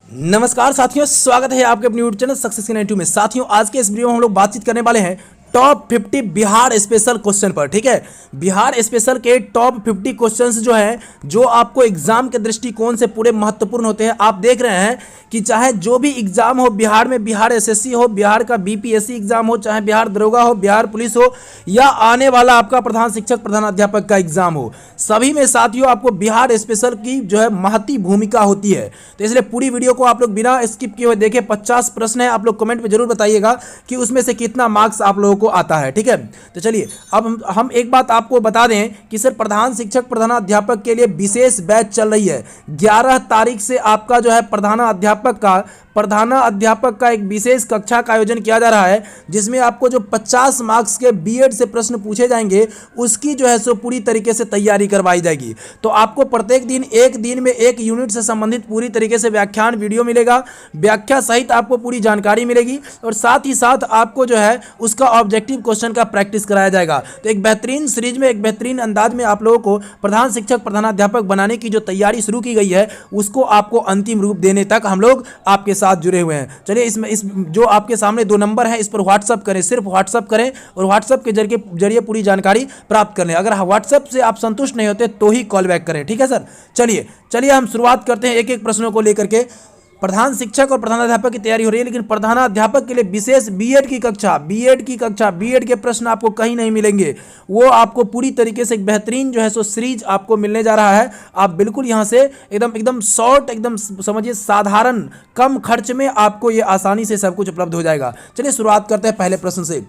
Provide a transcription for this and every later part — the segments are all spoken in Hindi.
नमस्कार साथियों, स्वागत है आपके अपने यूट्यूब चैनल सक्सेस 92 में। साथियों, आज के इस वीडियो में हम लोग बातचीत करने वाले हैं टॉप 50 बिहार स्पेशल क्वेश्चन पर। ठीक है, बिहार स्पेशल के टॉप 50 क्वेश्चंस जो है, जो आपको एग्जाम के दृष्टिकोण से पूरे महत्वपूर्ण होते हैं। आप देख रहे हैं कि चाहे जो भी एग्जाम हो बिहार में, बिहार एसएससी हो, बिहार का बीपीएससी एग्जाम हो, चाहे बिहार दरोगा हो, बिहार पुलिस हो, या आने वाला आपका प्रधान शिक्षक प्रधानाध्यापक का एग्जाम हो, सभी में साथियों आपको बिहार स्पेशल की जो है महती भूमिका होती है। तो इसलिए पूरी वीडियो को आप लोग बिना स्किप किए हुए देखें। 50 प्रश्न है, आप लोग कमेंट में जरूर बताइएगा कि उसमें से कितना मार्क्स आप लोगों को आता है। ठीक है, तो चलिए अब हम एक बात आपको बता दें कि सर प्रधान शिक्षक प्रधानाध्यापक के लिए विशेष बैच चल रही है। 11 तारीख से आपका जो है प्रधानाध्यापक का एक विशेष कक्षा का आयोजन किया जा रहा है, जिसमें आपको जो 50 मार्क्स के बीएड से प्रश्न पूछे जाएंगे उसकी जो है सो पूरी तरीके से तैयारी करवाई जाएगी। तो आपको प्रत्येक दिन एक दिन में एक यूनिट से संबंधित पूरी तरीके से व्याख्यान वीडियो मिलेगा, व्याख्या सहित आपको पूरी जानकारी मिलेगी, और साथ ही साथ आपको जो है उसका ऑब्जेक्टिव क्वेश्चन का प्रैक्टिस कराया जाएगा। तो एक बेहतरीन सीरीज में, एक बेहतरीन अंदाज में आप लोगों को प्रधान शिक्षक प्रधानाध्यापक बनाने की जो तैयारी शुरू की गई है उसको आपको अंतिम रूप देने तक हम लोग आपके साथ जुड़े हुए हैं। चलिए इस जो आपके सामने 2 नंबर है इस पर व्हाट्सअप करें, सिर्फ व्हाट्सअप करें और व्हाट्सअप के जरिए पूरी जानकारी प्राप्त कर लें। अगर व्हाट्सअप से आप संतुष्ट नहीं होते तो ही कॉल बैक करें। ठीक है सर, चलिए हम शुरुआत करते हैं एक एक प्रश्नों को लेकर के। प्रधान शिक्षक और प्रधानाध्यापक की तैयारी हो रही है, लेकिन प्रधानाध्यापक के लिए विशेष बीएड की कक्षा, बीएड के प्रश्न आपको कहीं नहीं मिलेंगे। वो आपको पूरी तरीके से एक बेहतरीन जो है सो सीरीज आपको मिलने जा रहा है। आप बिल्कुल यहां से एकदम शॉर्ट, एकदम समझिए साधारण, कम खर्च में आपको ये आसानी से सब कुछ उपलब्ध हो जाएगा। चलिए शुरुआत करते हैं पहले प्रश्न से।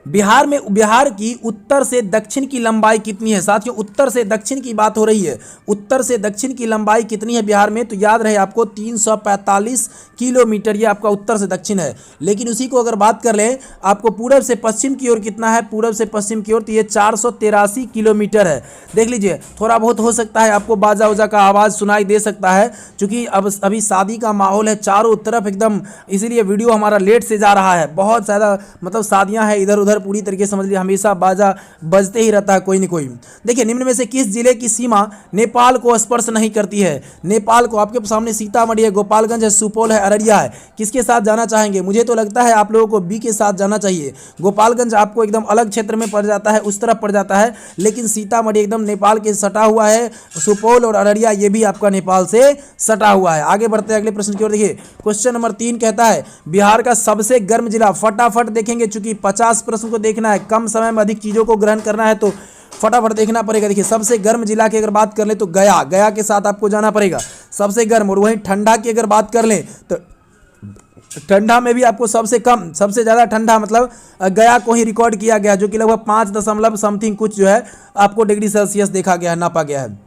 बिहार की उत्तर से दक्षिण की लंबाई कितनी है? साथियों, उत्तर से दक्षिण की बात हो रही है। उत्तर से दक्षिण की लंबाई कितनी है बिहार में? तो याद रहे आपको 345 किलोमीटर, ये आपका उत्तर से दक्षिण है। लेकिन उसी को अगर बात कर लें आपको पूरब से पश्चिम की ओर कितना है, पूरब से पश्चिम की ओर, तो ये 483 किलोमीटर है। देख लीजिए, थोड़ा बहुत हो सकता है आपको बाजा उजा का आवाज़ सुनाई दे सकता है, क्योंकि अब अभी शादी का माहौल है चारों तरफ एकदम, इसीलिए वीडियो हमारा लेट से जा रहा है। बहुत ज़्यादा मतलब शादियाँ हैं इधर उधर, पूरी तरीके से समझ लीजिए हमेशा बाजा बजते ही रहता है कोई न कोई। देखिए, निम्न में से किस जिले की सीमा नेपाल को स्पर्श नहीं करती है? नेपाल को, आपके सामने सीतामढ़ी है, गोपालगंज है, सुपौल है, अररिया है। किसके साथ जाना चाहेंगे? मुझे तो लगता है आप लोगों को बी के साथ जाना चाहिए। गोपालगंज आपको एकदम अलग क्षेत्र में पड़ जाता है, उस तरफ पड़ जाता है, लेकिन सीतामढ़ी एकदम नेपाल के सटा हुआ है। सुपौल और अररिया ये भी आपका नेपाल से सटा हुआ है। आगे बढ़ते हैं अगले प्रश्न की ओर। देखिए, क्वेश्चन नंबर 3 कहता है बिहार का सबसे गर्म जिला। फटाफट देखेंगे, चूंकि 50 प्रश्न को देखना है, कम समय में अधिक चीजों को ग्रहण करना है, तो फटाफट देखना पड़ेगा। देखिए, सबसे गर्म जिला की अगर बात कर ले तो गया के साथ आपको जाना पड़ेगा, सबसे गर्म। और वहीं ठंडा की अगर बात कर लें तो ठंडा में भी आपको सबसे कम, सबसे ज़्यादा ठंडा मतलब गया को ही रिकॉर्ड किया गया, जो कि लगभग 5 दशमलव समथिंग कुछ जो है आपको डिग्री सेल्सियस देखा गया है, नापा गया है।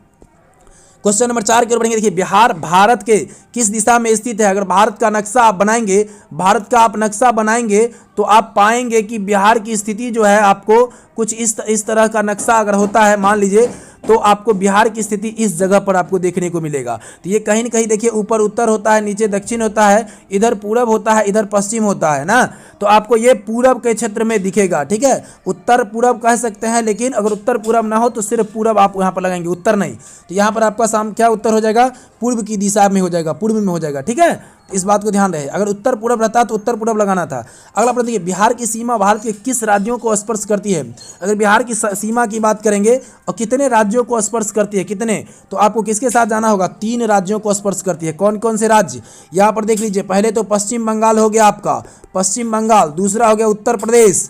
क्वेश्चन नंबर 4 की ओर बढ़ेंगे। देखिए, बिहार भारत के किस दिशा में स्थित है? अगर भारत का नक्शा आप बनाएंगे, भारत का आप नक्शा बनाएंगे तो आप पाएंगे कि बिहार की स्थिति जो है आपको कुछ इस तरह का नक्शा अगर होता है, मान लीजिए, तो आपको बिहार की स्थिति इस जगह पर आपको देखने को मिलेगा। तो ये कहीं न कहीं देखिए, ऊपर उत्तर होता है, नीचे दक्षिण होता है, इधर पूरब होता है, इधर पश्चिम होता है ना। तो आपको ये पूरब के क्षेत्र में दिखेगा। ठीक है, उत्तर पूरब कह सकते हैं, लेकिन अगर उत्तर पूरब ना हो तो सिर्फ पूरब आप यहाँ पर लगाएंगे, उत्तर नहीं। तो यहाँ पर आपका क्या उत्तर हो जाएगा? पूर्व की दिशा में हो जाएगा, पूर्व में हो जाएगा। ठीक है, इस बात को ध्यान रहे, अगर उत्तर पूरब रहता तो उत्तर पूरब लगाना था। अगला प्रश्न देखिए, बिहार की सीमा भारत के किस राज्यों को स्पर्श करती है? अगर बिहार की सीमा की बात करेंगे और कितने राज्यों को स्पर्श करती है, कितने, तो आपको किसके साथ जाना होगा? 3 राज्यों को स्पर्श करती है। कौन कौन से राज्य? यहाँ पर देख लीजिए, पहले तो पश्चिम बंगाल हो गया आपका, पश्चिम बंगाल, दूसरा हो गया उत्तर प्रदेश,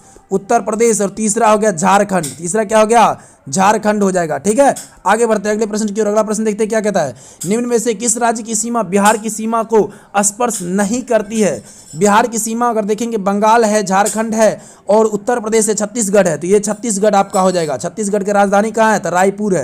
और तीसरा हो गया झारखंड। तीसरा क्या हो गया? झारखंड हो जाएगा। ठीक है, आगे बढ़ते हैं अगले प्रश्न की ओर। अगला प्रश्न देखते हैं क्या कहता है। निम्न में से किस राज्य की सीमा बिहार की सीमा को स्पर्श नहीं करती है? बिहार की सीमा अगर देखेंगे, बंगाल है, झारखंड है और उत्तर प्रदेश है, छत्तीसगढ़ है। तो ये छत्तीसगढ़ आपका हो जाएगा। छत्तीसगढ़ की राजधानी कहाँ है? तो रायपुर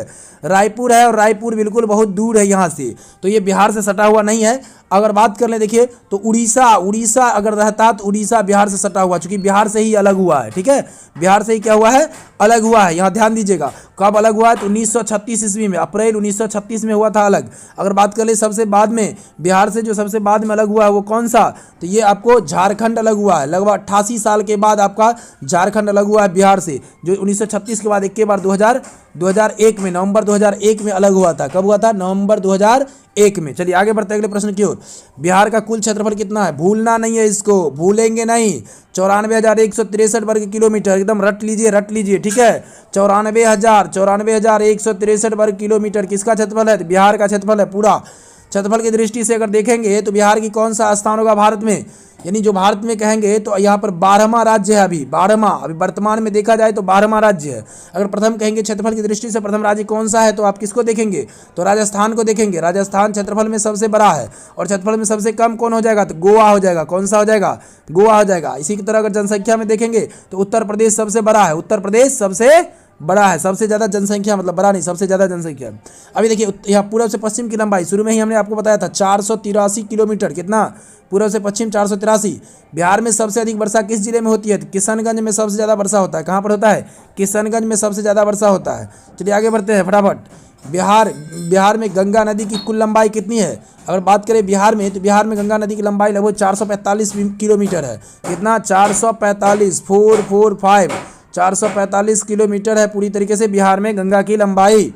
है, और रायपुर बिल्कुल बहुत दूर है यहाँ से, तो ये बिहार से सटा हुआ नहीं है। अगर बात कर लें देखिए, तो उड़ीसा अगर रहता तो उड़ीसा बिहार से सटा हुआ, चूंकि बिहार से ही अलग हुआ है। ठीक है, बिहार से ही क्या हुआ है? अलग हुआ है। यहाँ ध्यान दीजिएगा, कब अलग हुआ है? तो 1936 ईस्वी में, अप्रैल 1936 में हुआ था अलग। अगर बात कर ले सबसे बाद में, बिहार से जो सबसे बाद में अलग हुआ है वो कौन सा? तो ये आपको झारखंड अलग हुआ है। लगभग 88 साल के बाद आपका झारखंड अलग हुआ है बिहार से, जो 1936 के बाद एक के बार 2001 में, नवंबर 2001 में अलग हुआ था। कब हुआ था? नवंबर 2001 एक में। चलिए आगे बढ़ते हैं अगले प्रश्न की ओर। बिहार का कुल क्षेत्रफल कितना है? भूलना नहीं है, इसको भूलेंगे नहीं। 94,163 वर्ग किलोमीटर, एकदम रट लीजिए, ठीक है। 94,163 वर्ग किलोमीटर किसका क्षेत्रफल है? तो बिहार का क्षेत्रफल है। पूरा क्षेत्रफल की दृष्टि से अगर देखेंगे तो बिहार की कौन सा स्थान होगा भारत में, यानी जो भारत में कहेंगे तो यहाँ पर 12वां राज्य है। अभी 12वां, अभी वर्तमान में देखा जाए तो 12वां राज्य है। अगर प्रथम कहेंगे क्षेत्रफल की दृष्टि से प्रथम राज्य कौन सा है, तो आप किसको देखेंगे? तो राजस्थान को देखेंगे। राजस्थान क्षेत्रफल में सबसे बड़ा है। और क्षेत्रफल में सबसे कम कौन हो जाएगा? तो गोवा हो जाएगा। कौन सा हो जाएगा? गोवा हो जाएगा। इसी की तरह अगर जनसंख्या में देखेंगे तो उत्तर प्रदेश सबसे बड़ा है। उत्तर प्रदेश सबसे बड़ा है, सबसे ज़्यादा जनसंख्या, मतलब बड़ा नहीं, सबसे ज़्यादा जनसंख्या। अभी देखिए यहाँ पूर्व से पश्चिम की लंबाई शुरू में ही हमने आपको बताया था 483 किलोमीटर। कितना? पूर्व से पश्चिम 483। बिहार में सबसे अधिक वर्षा किस जिले में होती है? तो किशनगंज में सबसे ज़्यादा वर्षा होता है। कहाँ पर होता है? किशनगंज में सबसे ज़्यादा वर्षा होता है। चलिए आगे बढ़ते हैं फटाफट। बिहार में गंगा नदी की कुल लंबाई कितनी है? अगर बात करें बिहार में, तो बिहार में गंगा नदी की लंबाई लगभग 445 किलोमीटर है। कितना? 445, 445, 445 किलोमीटर है पूरी तरीके से बिहार में गंगा की लंबाई।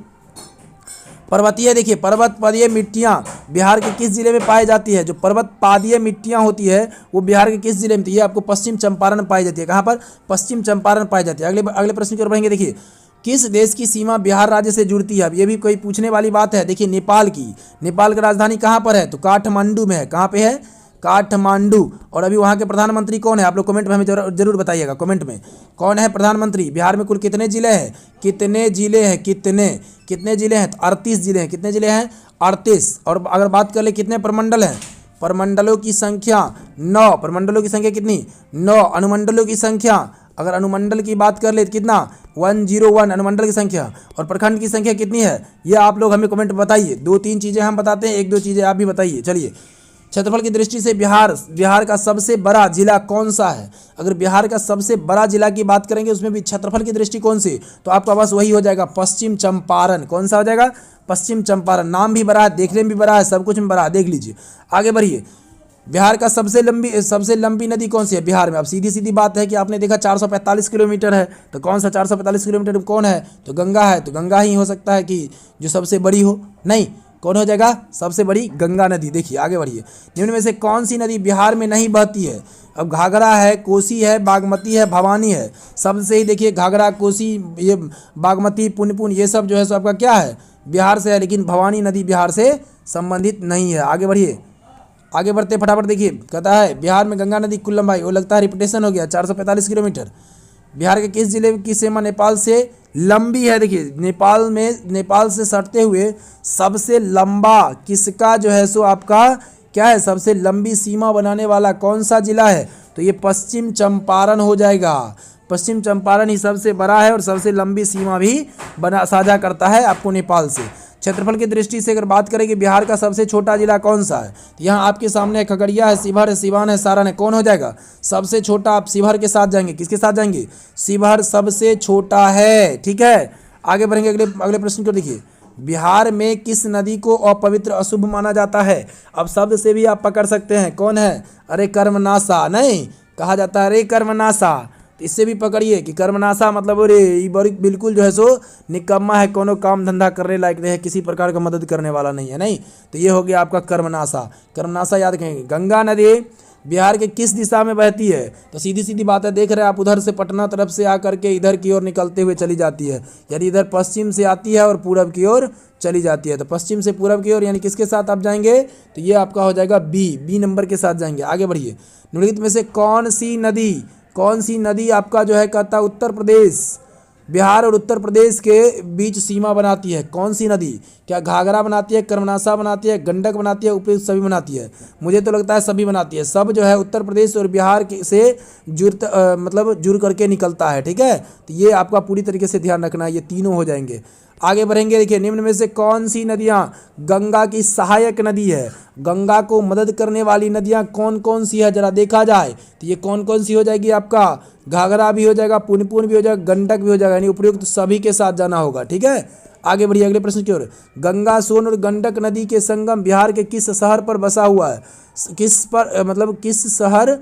पर्वतीय, देखिए पर्वत पादीय मिट्टियाँ बिहार के किस जिले में पाई जाती है? जो पर्वत पादीय मिट्टियाँ होती है वो बिहार के किस जिले में? तो ये आपको पश्चिम चंपारण पाई जाती है। कहाँ पर? पश्चिम चंपारण पाई जाती है। अगले प्रश्न की ओर बढ़ेंगे। देखिए किस देश की सीमा बिहार राज्य से जुड़ती है? अब ये भी कोई पूछने वाली बात है। देखिए नेपाल की। नेपाल की राजधानी कहाँ पर है? तो काठमांडू में है। कहाँ पे है? काठमांडू। और अभी वहाँ के प्रधानमंत्री कौन है? आप लोग कमेंट में हमें जरूर बताइएगा। कमेंट में कौन है प्रधानमंत्री? बिहार में कुल कितने जिले हैं? कितने जिले हैं? कितने जिले हैं? तो 38 जिले हैं। कितने जिले हैं? 38। और अगर बात कर ले कितने प्रमंडल हैं? प्रमंडलों की संख्या 9। प्रमंडलों की संख्या कितनी? 9। अनुमंडलों की संख्या, अगर अनुमंडल की बात कर ले तो कितना? 101 अनुमंडल की संख्या। और प्रखंड की संख्या कितनी है? ये आप लोग हमें कमेंट में बताइए। 2-3 चीज़ें हम बताते हैं, 1-2 चीज़ें आप भी बताइए। चलिए क्षेत्रफल की दृष्टि से बिहार का सबसे बड़ा जिला कौन सा है? अगर बिहार का सबसे बड़ा जिला की बात करेंगे उसमें भी क्षेत्रफल की दृष्टिकोण से, तो आपका बस वही हो जाएगा पश्चिम चंपारण। कौन सा हो जाएगा? पश्चिम चंपारण। नाम भी बड़ा है, देखने में भी बड़ा है, सब कुछ में बड़ा है। देख लीजिए आगे बढ़िए। बिहार का सबसे लंबी नदी कौन सी है बिहार में? अब सीधी बात है कि आपने देखा 445 किलोमीटर है, तो कौन सा 445 किलोमीटर में कौन है? तो गंगा है। तो गंगा ही हो सकता है कि जो सबसे बड़ी हो। नहीं, कौन हो जाएगा? सबसे बड़ी गंगा नदी। देखिए आगे बढ़िए। निम्न में से कौन सी नदी बिहार में नहीं बहती है? अब घाघरा है, कोसी है, बागमती है, भवानी है। सबसे ही देखिए घाघरा, कोसी, ये बागमती, पुनपुन, ये सब जो है सो आपका क्या है? बिहार से है। लेकिन भवानी नदी बिहार से संबंधित नहीं है। आगे बढ़िए, आगे बढ़ते फटाफट। देखिए कहता है बिहार में गंगा नदी कुल लंबाई, वो लगता है रिपीटेशन हो गया, 445 किलोमीटर। बिहार के किस जिले की सीमा नेपाल से लंबी है? देखिए नेपाल से सटते हुए सबसे लंबा किसका जो है सो आपका क्या है? सबसे लंबी सीमा बनाने वाला कौन सा जिला है? तो ये पश्चिम चंपारण हो जाएगा। पश्चिम चंपारण ही सबसे बड़ा है और सबसे लंबी सीमा भी साझा करता है आपको नेपाल से। क्षेत्रफल की दृष्टि से अगर बात करें कि बिहार का सबसे छोटा जिला कौन सा है, तो यहाँ आपके सामने खगड़िया है, शिवहर है, सिवान है, सारण है। कौन हो जाएगा सबसे छोटा? आप शिवहर के साथ जाएंगे। किसके साथ जाएंगे? शिवहर सबसे छोटा है। ठीक है, आगे बढ़ेंगे अगले प्रश्न को। देखिए बिहार में किस नदी को अपवित्र अशुभ माना जाता है? अब शब्द से भी आप पकड़ सकते हैं। कौन है? अरे कर्मनाशा। नहीं, कहा जाता है अरे कर्मनाशा। तो इससे भी पकड़िए कि कर्मनाशा मतलब अरे ये बिल्कुल जो है सो निकम्मा है, कोनो काम धंधा करने लायक नहीं है, किसी प्रकार का मदद करने वाला नहीं है। नहीं, तो ये हो गया आपका कर्मनाशा। कर्मनाशा याद रखेंगे। गंगा नदी बिहार के किस दिशा में बहती है? तो सीधी बात है, देख रहे हैं आप, उधर से पटना तरफ से आकर के इधर की ओर निकलते हुए चली जाती है। यानी इधर पश्चिम से आती है और पूरब की ओर चली जाती है। तो पश्चिम से पूरब की ओर, यानी किसके साथ आप जाएंगे? तो ये आपका हो जाएगा बी नंबर के साथ जाएंगे। आगे बढ़िए। निम्नलिखित में से कौन सी नदी आपका जो है कहता उत्तर प्रदेश, बिहार और उत्तर प्रदेश के बीच सीमा बनाती है? कौन सी नदी? क्या घाघरा बनाती है, कर्मनाशा बनाती है, गंडक बनाती है, उपयुक्त सभी बनाती है? मुझे तो लगता है सभी बनाती है। सब जो है उत्तर प्रदेश और बिहार से जुड़ करके निकलता है। ठीक है, तो ये आपका पूरी तरीके से ध्यान रखना है, ये तीनों हो जाएंगे। आगे बढ़ेंगे। देखिए निम्न में से कौन सी नदियाँ गंगा की सहायक नदी है? गंगा को मदद करने वाली नदियाँ कौन कौन सी है जरा देखा जाए तो ये कौन कौन सी हो जाएगी? आपका घाघरा भी हो जाएगा, पुनपुन भी हो जाएगा, गंडक भी हो जाएगा, यानी उपयुक्त सभी के साथ जाना होगा। ठीक है, आगे बढ़िए अगले प्रश्न की ओर। गंगा, सोन और गंडक नदी के संगम बिहार के किस शहर पर बसा हुआ है? किस शहर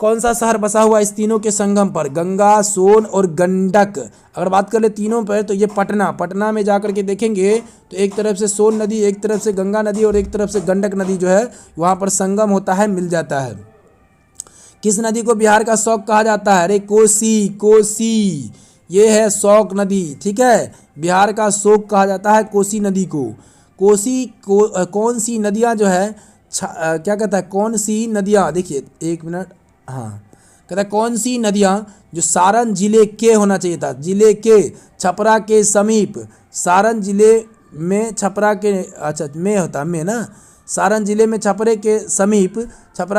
कौन सा शहर बसा हुआ इस तीनों के संगम पर? गंगा, सोन और गंडक। अगर बात कर ले तीनों पर तो ये पटना में जाकर के देखेंगे तो एक तरफ से सोन नदी, एक तरफ से गंगा नदी और एक तरफ से गंडक नदी जो है वहाँ पर संगम होता है, मिल जाता है। किस नदी को बिहार का शौक कहा जाता है? अरे कोसी, ये है शौक नदी, ठीक है। बिहार का शौक कहा जाता है कोसी नदी को। कौन सी नदियाँ जो है क्या कहता है, कौन सी नदियाँ, देखिए एक मिनट, हाँ कहता है कौन सी नदियाँ जो सारण जिले के होना चाहिए था, जिले के, छपरा के समीप, सारण जिले में छपरा के, अच्छा में होता में ना, सारण जिले में छपरा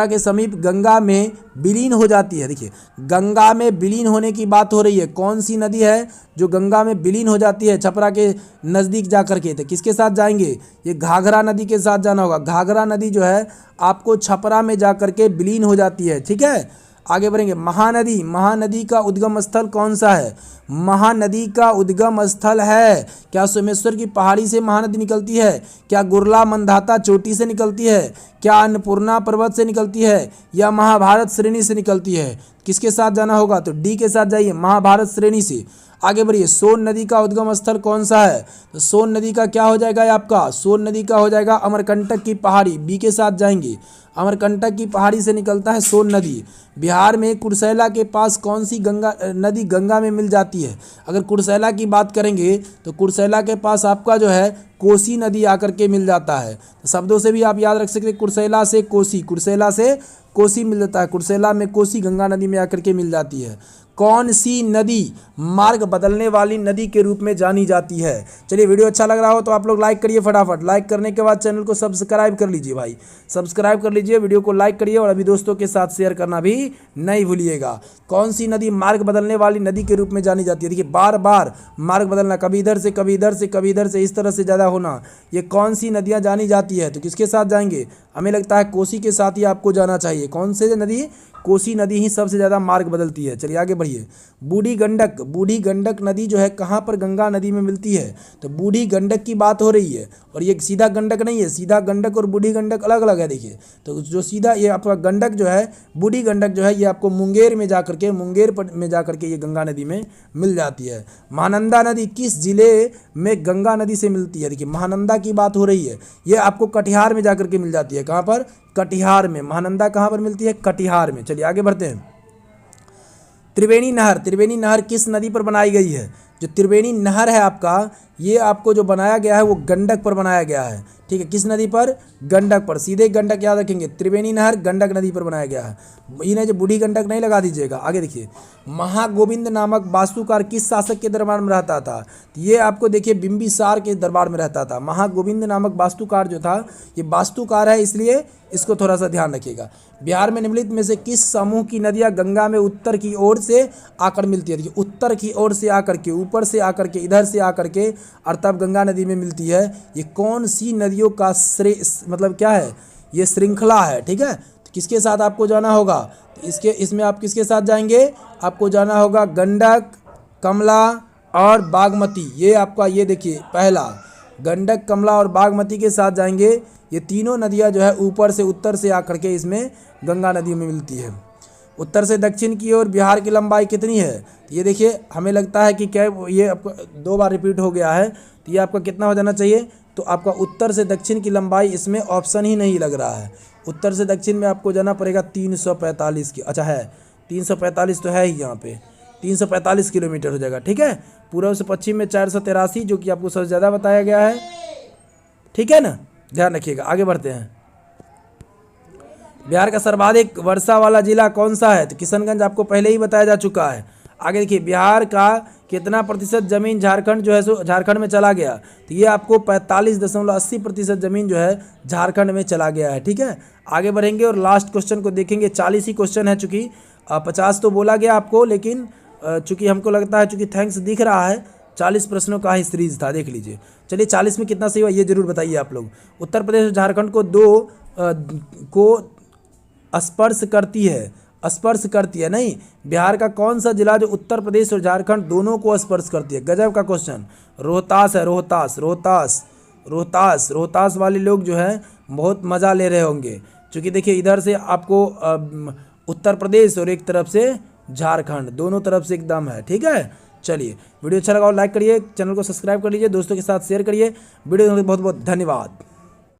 के समीप गंगा में विलीन हो जाती है। देखिए गंगा में विलीन होने की बात हो रही है। कौन सी नदी है जो गंगा में विलीन हो जाती है छपरा के नज़दीक जा कर के? तो किसके साथ जाएंगे? ये घाघरा नदी के साथ जाना होगा। घाघरा नदी जो है आपको छपरा में जा कर के विलीन हो जाती है, ठीक है। आगे बढ़ेंगे। महानदी का उद्गम स्थल कौन सा है? महानदी का उद्गम स्थल है, क्या सोमेश्वर की पहाड़ी से महानदी निकलती है? क्या गुरला मंदाता चोटी से निकलती है? क्या अन्नपूर्णा पर्वत से निकलती है? या महाभारत श्रेणी से निकलती है? किसके साथ जाना होगा? तो डी के साथ जाइए, महाभारत श्रेणी से। आगे बढ़िए। सोन नदी का उद्गम स्थल कौन सा है? तो सोन नदी का क्या हो जाएगा आपका? सोन नदी का हो जाएगा अमरकंटक की पहाड़ी, बी के साथ जाएंगे। अमरकंटक की पहाड़ी से निकलता है सोन नदी। बिहार में कुर्सेला के पास कौन सी नदी गंगा में मिल जाती है? अगर कुर्सेला की बात करेंगे तो कुर्सेला के पास आपका जो है कोसी नदी आकर के मिल जाता है। तो शब्दों से भी आप याद रख सकते हैं, कुर्सेला से कोसी मिल जाता है। कुर्सेला में कोसी गंगा नदी में आकर के मिल जाती है। कौन सी नदी मार्ग बदलने वाली नदी के रूप में जानी जाती है? चलिए वीडियो अच्छा लग रहा हो तो आप लोग लाइक करिए फटाफट। लाइक करने के बाद चैनल को सब्सक्राइब कर लीजिए भाई, सब्सक्राइब कर लीजिए, वीडियो को लाइक करिए और अभी दोस्तों के साथ शेयर करना भी नहीं भूलिएगा। कौन सी नदी मार्ग बदलने वाली नदी के रूप में जानी जाती है? देखिए बार बार मार्ग बदलना, कभी इधर से कभी इधर से कभी इधर से, इस तरह से ज़्यादा होना, ये कौन सी नदियाँ जानी जाती है? तो किसके साथ जाएंगे? हमें लगता है कोसी के साथ ही आपको जाना चाहिए। कौन से नदी? कोसी नदी ही सबसे ज़्यादा मार्ग बदलती है। चलिए आगे बढ़िए। बूढ़ी गंडक नदी जो है कहाँ पर गंगा नदी में मिलती है? तो बूढ़ी गंडक की बात हो रही है, और ये सीधा गंडक नहीं है, सीधा गंडक और बूढ़ी गंडक अलग अलग है। देखिए तो जो सीधा ये आपका गंडक जो है, बूढ़ी गंडक जो है, ये आपको मुंगेर में जा करके ये गंगा नदी में मिल जाती है। महानंदा नदी किस जिले में गंगा नदी से मिलती है? देखिए महानंदा की बात हो रही है, ये आपको कटिहार में जा करके मिल जाती है। कहाँ पर? कटिहार में। महानंदा कहाँ पर मिलती है? कटिहार में। चलिए आगे बढ़ते हैं। त्रिवेणी नहर किस नदी पर बनाई गई है? जो त्रिवेणी नहर है आपका, ये आपको जो बनाया गया है वो गंडक पर बनाया गया है, ठीक है। किस नदी पर? गंडक पर। सीधे गंडक याद रखेंगे, त्रिवेणी नहर गंडक नदी पर बनाया गया है। इन्हें जो बूढ़ी गंडक नहीं लगा दीजिएगा। आगे देखिए। महागोविंद नामक वास्तुकार किस शासक के दरबार में रहता था? ये आपको देखिए बिंबिसार के दरबार में रहता था। महागोविंद नामक वास्तुकार जो था, ये वास्तुकार है, इसलिए इसको थोड़ा सा ध्यान रखिएगा। बिहार में निम्नलिखित में से किस समूह की नदियाँ गंगा में उत्तर की ओर से आकर मिलती है? देखिए उत्तर की ओर से आकर के, ऊपर से आकर के, इधर से आकर के, और तब गंगा नदी में मिलती है। ये कौन सी नदियों का मतलब क्या है? ये श्रृंखला है, ठीक है। तो किसके साथ आपको जाना होगा? तो इसमें आप किसके साथ जाएंगे? आपको जाना होगा गंडक, कमला और बागमती। ये आपका, ये देखिए पहला गंडक, कमला और बागमती के साथ जाएंगे। ये तीनों नदियाँ जो है ऊपर से उत्तर से आकर के इसमें गंगा नदी में मिलती है। उत्तर से दक्षिण की ओर बिहार की लंबाई कितनी है? ये देखिए हमें लगता है कि क्या ये आपको 2 बार रिपीट हो गया है, तो ये आपका कितना हो जाना चाहिए? तो आपका उत्तर से दक्षिण की लंबाई, इसमें ऑप्शन ही नहीं लग रहा है। उत्तर से दक्षिण में आपको जाना पड़ेगा 345 की, अच्छा है 345 तो है ही, यहाँ पे 345 किलोमीटर हो जाएगा, ठीक है। पूर्व से पश्चिम में 483, जो कि आपको सबसे ज़्यादा बताया गया है, ठीक है ना, ध्यान रखिएगा। आगे बढ़ते हैं। बिहार का सर्वाधिक वर्षा वाला जिला कौन सा है? तो किशनगंज आपको पहले ही बताया जा चुका है। आगे देखिए, बिहार का कितना प्रतिशत जमीन झारखंड जो है सो झारखंड में चला गया? तो ये आपको 45.80% जमीन जो है झारखंड में चला गया है, ठीक है। आगे बढ़ेंगे और लास्ट क्वेश्चन को देखेंगे। 40 ही क्वेश्चन है, चूँकि 50 तो बोला गया आपको, लेकिन चूँकि हमको लगता है, चूँकि थैंक्स दिख रहा है, 40 प्रश्नों का ही सीरीज था, देख लीजिए। चलिए 40 में कितना सही हुआ ये जरूर बताइए आप लोग। उत्तर प्रदेश और झारखंड को स्पर्श करती है नहीं, बिहार का कौन सा जिला जो उत्तर प्रदेश और झारखंड दोनों को स्पर्श करती है? गजब का क्वेश्चन। रोहतास है, रोहतास वाले लोग जो है बहुत मज़ा ले रहे होंगे, क्योंकि देखिए इधर से आपको उत्तर प्रदेश और एक तरफ से झारखंड, दोनों तरफ से एकदम है। ठीक है, चलिए वीडियो अच्छा लगा और लाइक करिए, चैनल को सब्सक्राइब कर लीजिए, दोस्तों के साथ शेयर करिए। वीडियो देखने के लिए बहुत बहुत धन्यवाद।